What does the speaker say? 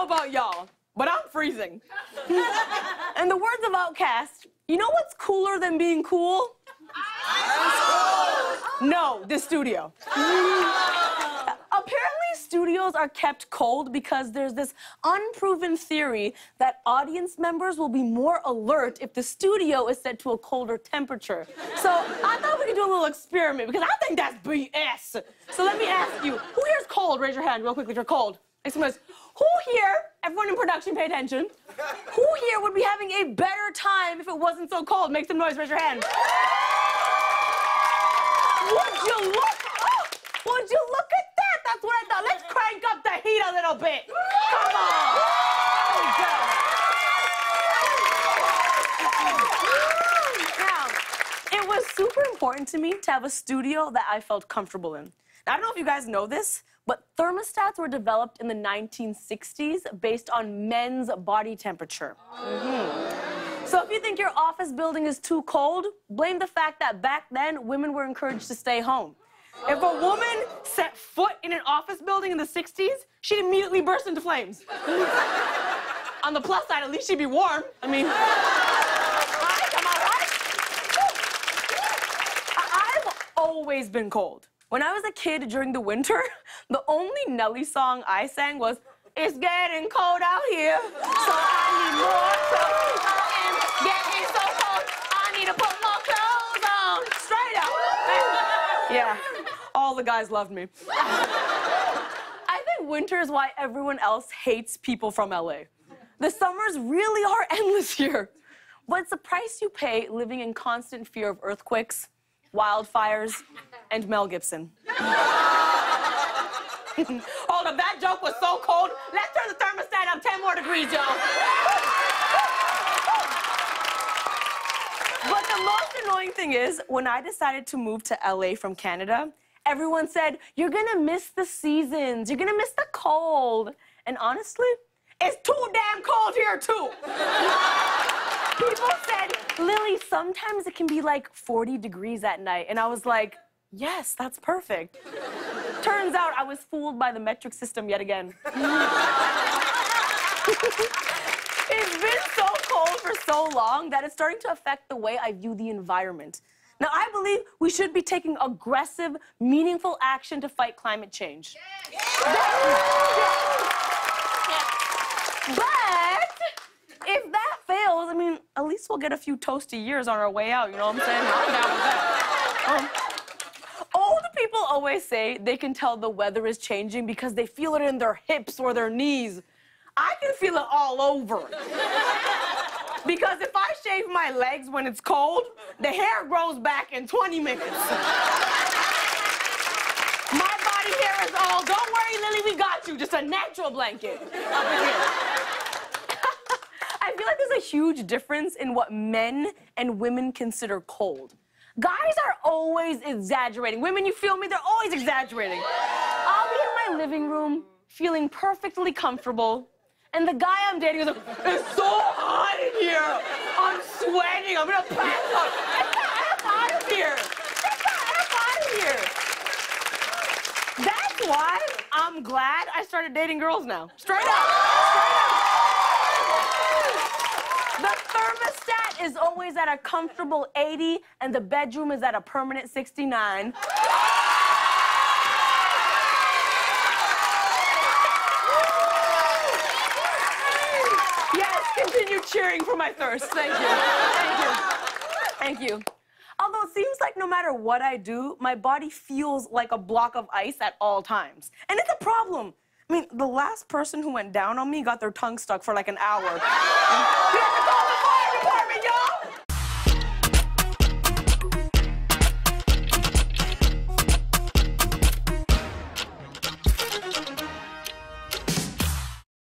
know about y'all, but I'm freezing. In the words of Outkast, you know what's cooler than being cool? No, this studio. Apparently, studios are kept cold because there's this unproven theory that audience members will be more alert if the studio is set to a colder temperature. So I thought we could do a little experiment because I think that's BS. So let me ask you, who here is cold? Raise your hand real quick if you're cold. Who here, everyone in production, pay attention, who here would be having a better time if it wasn't so cold? Make some noise, raise your hand. Would you look at that? That's what I thought. Let's crank up the heat a little bit. Come on. Now, it was super important to me to have a studio that I felt comfortable in. Now, I don't know if you guys know this, but thermostats were developed in the 1960s based on men's body temperature. So if you think your office building is too cold, blame the fact that back then, women were encouraged to stay home. If a woman set foot in an office building in the 60s, she'd immediately burst into flames. On the plus side, at least she'd be warm. I mean, come on, right? I've always been cold. When I was a kid during the winter, the only Nelly song I sang was, "It's getting cold out here, so I need more clothes. I am getting so cold, I need to put more clothes on." Straight up. Yeah, all the guys loved me. I think winter is why everyone else hates people from LA. The summers really are endless here. But it's the price you pay living in constant fear of earthquakes, wildfires, and Mel Gibson. Hold up, that joke was so cold. Let's turn the thermostat up 10 more degrees, y'all. But the most annoying thing is, when I decided to move to LA from Canada, everyone said, "You're gonna miss the seasons. You're gonna miss the cold." And honestly, it's too damn cold here, too. People said, "Lily, sometimes it can be like 40 degrees at night." And I was like, yes, that's perfect. Turns out I was fooled by the metric system yet again. It's been so cold for so long that it's starting to affect the way I view the environment. Now, I believe we should be taking aggressive, meaningful action to fight climate change. But if that fails, I mean, at least we'll get a few toasty years on our way out, you know what I'm saying? I'm down with that. Old people always say they can tell the weather is changing because they feel it in their hips or their knees. I can feel it all over. Because if I shave my legs when it's cold, the hair grows back in 20 minutes. My body hair is all, "Don't worry, Lily, we got you." Just a natural blanket up in here. I feel like there's a huge difference in what men and women consider cold. Guys are always exaggerating. Women, you feel me? They're always exaggerating. I'll be in my living room, feeling perfectly comfortable, and the guy I'm dating is like, "It's so hot in here. I'm sweating. I'm gonna pass out. Get the F out of here. Get the F out of here." That's why I'm glad I started dating girls now. Straight up. Straight up. The thermostat is always at a comfortable 80, and the bedroom is at a permanent 69. Yes, continue cheering for my thirst. Thank you. Thank you. Thank you. Although it seems like no matter what I do, my body feels like a block of ice at all times. And it's a problem. I mean, the last person who went down on me got their tongue stuck for like an hour. We have to call the fire department, y'all!